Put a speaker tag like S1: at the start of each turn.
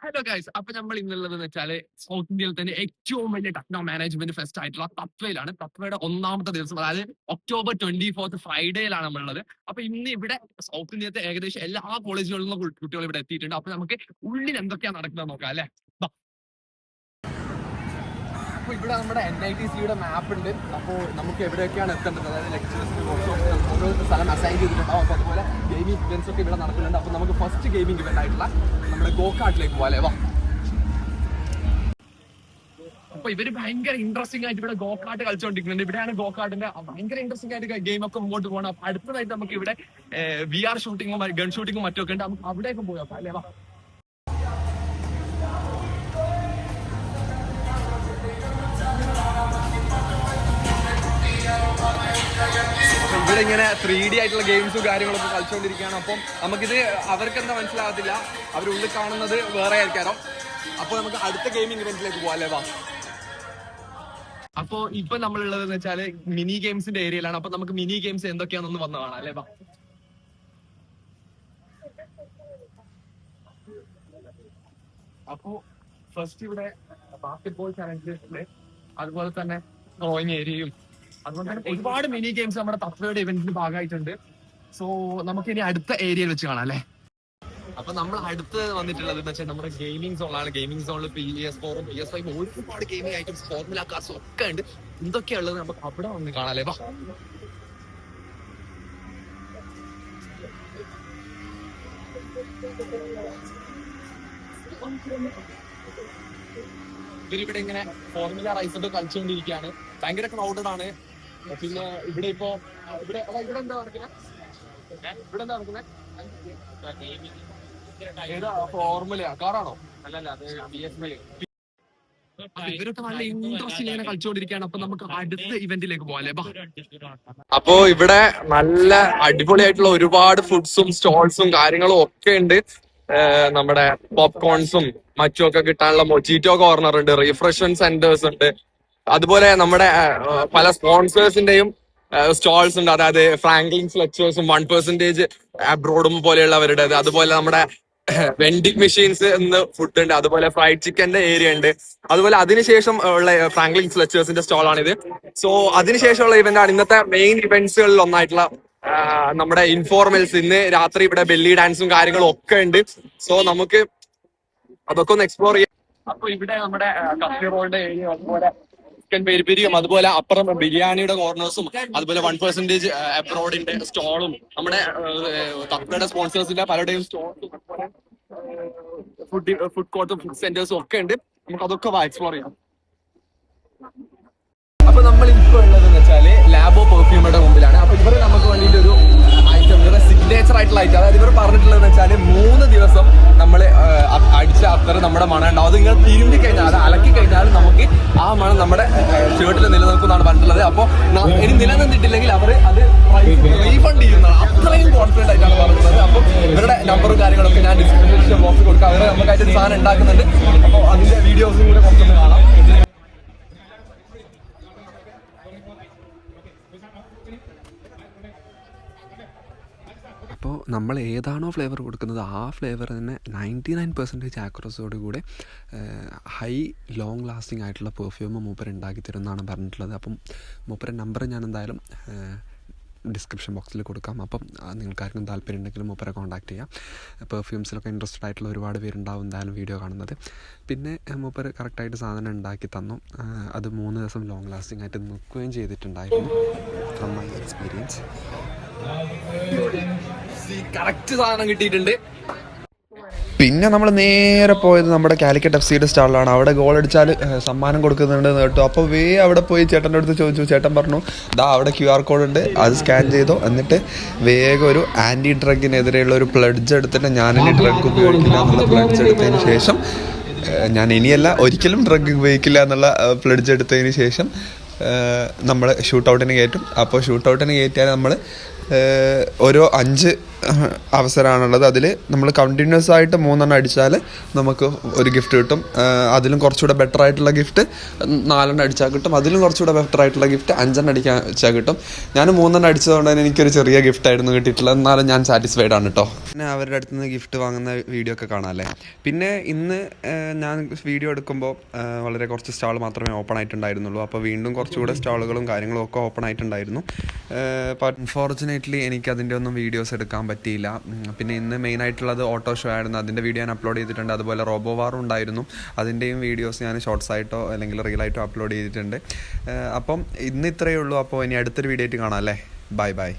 S1: Hello guys, അപ്പൊ നമ്മൾ ഇന്നുള്ളതെന്ന് വെച്ചാല് സൗത്ത് ഇന്ത്യയിൽ തന്നെ ഏറ്റവും വലിയ ടെക്നോ മാനേജ്മെന്റ് ഫെസ്റ്റ് ആയിട്ടുള്ള തത്വയിലാണ്. തത്വയുടെ ഒന്നാമത്തെ ദിവസം, അതായത് October 24th ഫ്രൈഡേയിലാണ് നമ്മളുള്ളത്. അപ്പൊ ഇന്ന് ഇവിടെ സൗത്ത് ഇന്ത്യത്തെ ഏകദേശം എല്ലാ കോളേജുകളിൽ നിന്നും കുട്ടികൾ ഇവിടെ എത്തിയിട്ടുണ്ട്. അപ്പൊ നമുക്ക് ഉള്ളിൽ എന്തൊക്കെയാണ് നടക്കുന്നത് നോക്കാം അല്ലെ. അപ്പോൾ ഇവിടെ നമ്മുടെ NITCയുടെ മാപ്പ് ഉണ്ട്. അപ്പോൾ നമുക്ക് എവിടെയൊക്കെയാണ് എത്തേണ്ടത്, അതായത് ലെക്ചേഴ്സ്, ഓരോ സ്ഥലം അസൈൻ ചെയ്തിട്ടുണ്ടാവും. അപ്പോൾ അതുപോലെ ഗെയിമിംഗ് ഇവന്റ്സ് ഒക്കെ ഇവിടെ നടക്കുന്നുണ്ട്. അപ്പോൾ നമുക്ക് ഫസ്റ്റ് ഗെയിമിംഗ് ഇവന്റ് ആയിട്ടുള്ള നമ്മുടെ ഗോകാർട്ടിലേക്ക് പോകാം. വാ. അപ്പൊ ഇവര് ഭയങ്കര ഇൻട്രസ്റ്റിംഗ് ആയിട്ട് ഇവിടെ ഗോകാർട്ട് കളിച്ചുകൊണ്ടിരിക്കുന്നുണ്ട്. ഇവിടെയാണ് ഗോകാർട്ടിന്റെ ഭയങ്കര ഇൻട്രസ്റ്റിംഗ് ആയിട്ട് ഗെയിം ഒക്കെ മുമ്പോട്ട് പോകണം. അപ്പൊ അടുത്തതായിട്ട് നമുക്ക് ഇവിടെ VR ഷൂട്ടിങ്ങും ഗൺ ഷൂട്ടിങ്ങും മറ്റൊക്കെ ഉണ്ട്. നമുക്ക് അവിടേക്ക് പോയാൽ അല്ലേ. വാ. ഇവിടെ ഇങ്ങനെ 3D ആയിട്ടുള്ള ഗെയിംസും കാര്യങ്ങളൊക്കെ കളിച്ചുകൊണ്ടിരിക്കുകയാണ്. അപ്പം നമുക്കിത് അവർക്ക് എന്താ മനസ്സിലാകത്തില്ല, അവരുള്ളിൽ കാണുന്നത് വേറെ ആയിരിക്കാരോ. അപ്പോൾ നമുക്ക് അടുത്ത ഗെയിമിംഗ് ഇവന്റിലേക്ക് പോകാം അല്ലേ. വാ. അപ്പോ ഇപ്പൊ നമ്മളുള്ളതെന്ന് വെച്ചാല് മിനി ഗെയിംസിന്റെ ഏരിയയിലാണ്. അപ്പൊ നമുക്ക് മിനി ഗെയിംസ് എന്തൊക്കെയാണെന്ന് വന്ന് കാണാം അല്ലേ. വാ. അപ്പോ ഫസ്റ്റ് ഇവിടെ ബാസ്കറ്റ്ബോൾ ചാലഞ്ചസ്, അതുപോലെ തന്നെ ഡ്രോയിങ് ഏരിയയും, അതുകൊണ്ട് തന്നെ ഒരുപാട് മിനി ഗെയിംസ് നമ്മുടെ തത്വയുടെ ഇവന്റിന്റെ ഭാഗമായിട്ടുണ്ട്. സോ നമുക്ക് ഇനി അടുത്ത ഏരിയയിൽ വെച്ച് കാണാം അല്ലെ. അപ്പൊ നമ്മൾ അടുത്ത് വന്നിട്ടുള്ളത് എന്ന് വെച്ചാൽ നമ്മുടെ ഗെയിമിംഗ് സോണാണ്. ഗെയിമിംഗ് സോണിൽ PS4 PS5 ഒരുപാട് ഗെയിമിംഗ് ഐറ്റംസ്, ഫോർമുല കാർസ് ഒക്കെ ഉണ്ട്. എന്തൊക്കെയുള്ളത് നമുക്ക് അവിടെ വന്ന് കാണാം അല്ലേ. വാ. ഇവരിവിടെ ഇങ്ങനെ ഫോർമുല റൈസ് ഒക്കെ കളിച്ചുകൊണ്ടിരിക്കുകയാണ്. ഭയങ്കര ക്രൗഡഡ് ആണ്. പിന്നെ ഇവിടെ ഇപ്പോ ഇവിടെ എന്താ നടക്കുന്നത്, ഇവിടെ എന്താ നടക്കുന്നത്, ഏതാ ഫോർമുല കാറാണോ? അല്ലല്ല, അത് PS5. ഇവരൊക്കെ നല്ല ഇൻട്രസ്റ്റിംഗ് ഇങ്ങനെ കളിച്ചുകൊണ്ടിരിക്കുകയാണ്. അപ്പൊ നമുക്ക് അടുത്ത ഇവന്റിലേക്ക് പോകാം അല്ലേ. അപ്പോ ഇവിടെ നല്ല അടിപൊളിയായിട്ടുള്ള ഒരുപാട് ഫുഡ്സും സ്റ്റോൾസും കാര്യങ്ങളും ഒക്കെ ഉണ്ട്. നമ്മുടെ പോപ്കോൺസും മറ്റുമൊക്കെ കിട്ടാനുള്ള മൊജീറ്റോ കോർണർ ഉണ്ട്, റിഫ്രഷ്മെന്റ് സെന്റേഴ്സ് ഉണ്ട്, അതുപോലെ നമ്മുടെ പല സ്പോൺസേഴ്സിന്റെയും സ്റ്റോൾസ് ഉണ്ട്. അതായത് ഫ്രാങ്ക്ലിൻ ഫ്ലെച്ചേഴ്സും 1% അബ്രോഡും പോലെയുള്ളവരുടേത്, അതുപോലെ നമ്മുടെ വെൻഡിങ് മെഷീൻസ് എന്ന് ഫുഡ് ഉണ്ട്, അതുപോലെ ഫ്രൈഡ് ചിക്കന്റെ ഏരിയ ഉണ്ട്. അതുപോലെ അതിനുശേഷം ഉള്ള ഫ്രാങ്ക്ലിൻ ഫ്ലെച്ചേഴ്സിന്റെ സ്റ്റോളാണിത്. സോ അതിനുശേഷമുള്ള ഇവന്റ് ആണ് ഇന്നത്തെ മെയിൻ ഇവന്റ്സുകളിൽ ഒന്നായിട്ടുള്ള നമ്മുടെ ഇൻഫോർമൽസ്. ഇന്ന് രാത്രി ഇവിടെ ബെല്ലി ഡാൻസും കാര്യങ്ങളും ഒക്കെ ഉണ്ട്. സോ നമുക്ക് അതൊക്കെ ഒന്ന് എക്സ്പ്ലോർ ചെയ്യാം. അപ്പൊ ഇവിടെ നമ്മുടെ കസ്തി റോളിന്റെ ഏരിയ, അതുപോലെ ചിക്കൻ പെരിപ്പെരിയും, അതുപോലെ അപ്പുറം ബിരിയാണിയുടെ കോർണേഴ്സും, അതുപോലെ 1% അബ്രോഡിന്റെ സ്റ്റോളും, നമ്മുടെ തത്വയുടെ സ്പോൺസേഴ്സിന്റെ പലരുടെയും സ്റ്റോൾസും, ഫുഡ് കോർട്ടും ഫുഡ് സെന്റേഴ്സും ഒക്കെ ഉണ്ട്. നമുക്ക് അതൊക്കെ എക്സ്പ്ലോർ ചെയ്യാം. അപ്പൊ നമ്മൾ ഇപ്പൊ ഉള്ളതെന്ന് വെച്ചാല് ലാബോ പെർഫ്യൂമയുടെ മുമ്പിലാണ്. അപ്പൊ ഇവർ നമുക്ക് വേണ്ടിയിട്ട് ഒരു ഐറ്റം, ഇവരുടെ സിഗ്നേച്ചർ ആയിട്ടുള്ള ഐറ്റം, അതായത് ഇവർ പറഞ്ഞിട്ടുള്ളതെന്ന് വെച്ചാല് 3 ദിവസം നമ്മൾ അടിച്ച അത്ര നമ്മുടെ മണം ഉണ്ടാവും. അത് നിങ്ങൾ തിരുമ്പി കഴിഞ്ഞാൽ, അത് അലക്കി കഴിഞ്ഞാൽ നമുക്ക് ആ മണം നമ്മുടെ ഷർട്ടിൽ നിലനിൽക്കുന്നതാണ് പറഞ്ഞിട്ടുള്ളത്. അപ്പോൾ ഇനി നിലനിന്നിട്ടില്ലെങ്കിൽ അവർ അത് റീഫണ്ട് ചെയ്യുന്നതാണ്. അത്രയും കോൺഫിഡന്റ് ആയിട്ടാണ് പറഞ്ഞിട്ടുള്ളത്. അപ്പോൾ ഇവരുടെ നമ്പറും കാര്യങ്ങളൊക്കെ ഞാൻ ഡിസ്ക്രിപ്ഷൻ ബോക്സിൽ കൊടുക്കാം. അവർ നമുക്കായിട്ട് സാധനം ഉണ്ടാക്കുന്നുണ്ട്. അപ്പോൾ അതിന്റെ വീഡിയോസും കൂടെ കുറച്ചൊന്ന് കാണാം.
S2: അപ്പോൾ നമ്മൾ ഏതാണോ ഫ്ലേവർ കൊടുക്കുന്നത് ആ ഫ്ലേവർ തന്നെ 99% ആക്യുറസിയോട് കൂടെ ഹൈ ലോങ് ലാസ്റ്റിംഗ് ആയിട്ടുള്ള പെർഫ്യൂം മൂപ്പർ ഉണ്ടാക്കി തരുമെന്നാണ് പറഞ്ഞിട്ടുള്ളത്. അപ്പം മൂപ്പരുടെ നമ്പർ ഞാൻ എന്തായാലും ഡിസ്ക്രിപ്ഷൻ ബോക്സിൽ കൊടുക്കാം. അപ്പം നിങ്ങൾക്കാർക്കും താല്പര്യം ഉണ്ടെങ്കിൽ മൂപ്പരെ കോൺടാക്ട് ചെയ്യാം. പെർഫ്യൂംസിലൊക്കെ ഇൻട്രസ്റ്റഡ് ആയിട്ടുള്ള ഒരുപാട് പേരുണ്ടാവും എന്തായാലും വീഡിയോ കാണുന്നത്. പിന്നെ മൂപ്പർ കറക്റ്റായിട്ട് സാധനം ഉണ്ടാക്കി തന്നു. അത് 3 ദിവസം ലോങ് ലാസ്റ്റിംഗ് ആയിട്ട് നിൽക്കുകയും ചെയ്തിട്ടുണ്ടായിരുന്നു. ഫ്രം മൈ എക്സ്പീരിയൻസ്
S1: കറക്റ്റ് സാധനം കിട്ടിയിട്ടുണ്ട്.
S3: പിന്നെ നമ്മൾ നേരെ പോയത് നമ്മുടെ കാലിക്കറ്റ് FC സ്റ്റാളിലാണ്. അവിടെ ഗോൾ അടിച്ചാൽ സമ്മാനം കൊടുക്കുന്നുണ്ടെന്ന് കേട്ടു. അപ്പോൾ അവിടെ പോയി ചേട്ടൻ്റെ അടുത്ത് ചോദിച്ചു. ചേട്ടൻ പറഞ്ഞു, ദാ അവിടെ QR കോഡ് ഉണ്ട്, അത് സ്കാൻ ചെയ്തോ, എന്നിട്ട് വേഗം ഒരു ആൻറ്റി ഡ്രഗിനെതിരെയുള്ള ഒരു പ്ലഡ്ജ് എടുത്തിട്ട് ഞാനിനി ഡ്രഗ് ഉപയോഗിക്കില്ല എന്നുള്ള പ്ലഡ്ജ് എടുത്തതിന് ശേഷം, ഞാൻ ഇനിയല്ല ഒരിക്കലും ഡ്രഗ് ഉപയോഗിക്കില്ല എന്നുള്ള പ്ലഡ്ജ് എടുത്തതിന് ശേഷം നമ്മൾ ഷൂട്ട് ഔട്ടിന് കയറ്റും. അപ്പോൾ ഷൂട്ട് ഔട്ടിന് കയറ്റിയാൽ നമ്മൾ ഓരോ 5 അവസരമാണുള്ളത്. അതിൽ നമ്മൾ കണ്ടിന്യൂസ് ആയിട്ട് 3 അടിച്ചാൽ നമുക്ക് ഒരു ഗിഫ്റ്റ് കിട്ടും. അതിലും കുറച്ചുകൂടെ ബെറ്റർ ആയിട്ടുള്ള ഗിഫ്റ്റ് 4 അടിച്ചാൽ കിട്ടും. അതിലും കുറച്ചുകൂടെ ബെറ്റർ ആയിട്ടുള്ള ഗിഫ്റ്റ് 5 അടിച്ചാൽ കിട്ടും. ഞാൻ 3 അടിച്ചതുകൊണ്ട് തന്നെ എനിക്കൊരു ചെറിയ ഗിഫ്റ്റ് ആയിരുന്നു കിട്ടിയിട്ടുള്ളത്. എന്നാലും ഞാൻ സാറ്റിസ്ഫൈഡ് ആണ് കേട്ടോ. പിന്നെ അവരുടെ അടുത്ത് നിന്ന് ഗിഫ്റ്റ് വാങ്ങുന്ന വീഡിയോ ഒക്കെ കാണാമല്ലേ. പിന്നെ ഇന്ന് ഞാൻ വീഡിയോ എടുക്കുമ്പോൾ വളരെ കുറച്ച് സ്റ്റാൾ മാത്രമേ ഓപ്പൺ ആയിട്ടുണ്ടായിരുന്നുള്ളൂ. അപ്പോൾ വീണ്ടും കുറച്ചുകൂടെ സ്റ്റാളുകളും കാര്യങ്ങളും ഒക്കെ ഓപ്പൺ ആയിട്ടുണ്ടായിരുന്നു. അൺഫോർച്ചുനേറ്റ്ലി എനിക്ക് അതിൻ്റെ ഒന്നും വീഡിയോസ് എടുക്കാൻ പറ്റിയില്ല. പിന്നെ ഇന്ന് മെയിനായിട്ടുള്ളത് ഓട്ടോ ഷോ ആയിരുന്നു. അതിൻ്റെ വീഡിയോ ഞാൻ അപ്ലോഡ് ചെയ്തിട്ടുണ്ട്. അതുപോലെ റോബോ വാറും ഉണ്ടായിരുന്നു. അതിൻ്റെയും വീഡിയോസ് ഞാൻ ഷോർട്സ് ആയിട്ടോ അല്ലെങ്കിൽ റീലായിട്ടോ അപ്ലോഡ് ചെയ്തിട്ടുണ്ട്. അപ്പം ഇന്ന് ഇത്രയേ ഉള്ളൂ. അപ്പോൾ ഇനി അടുത്തൊരു വീഡിയോ ആയിട്ട് കാണാം അല്ലേ. Bye bye.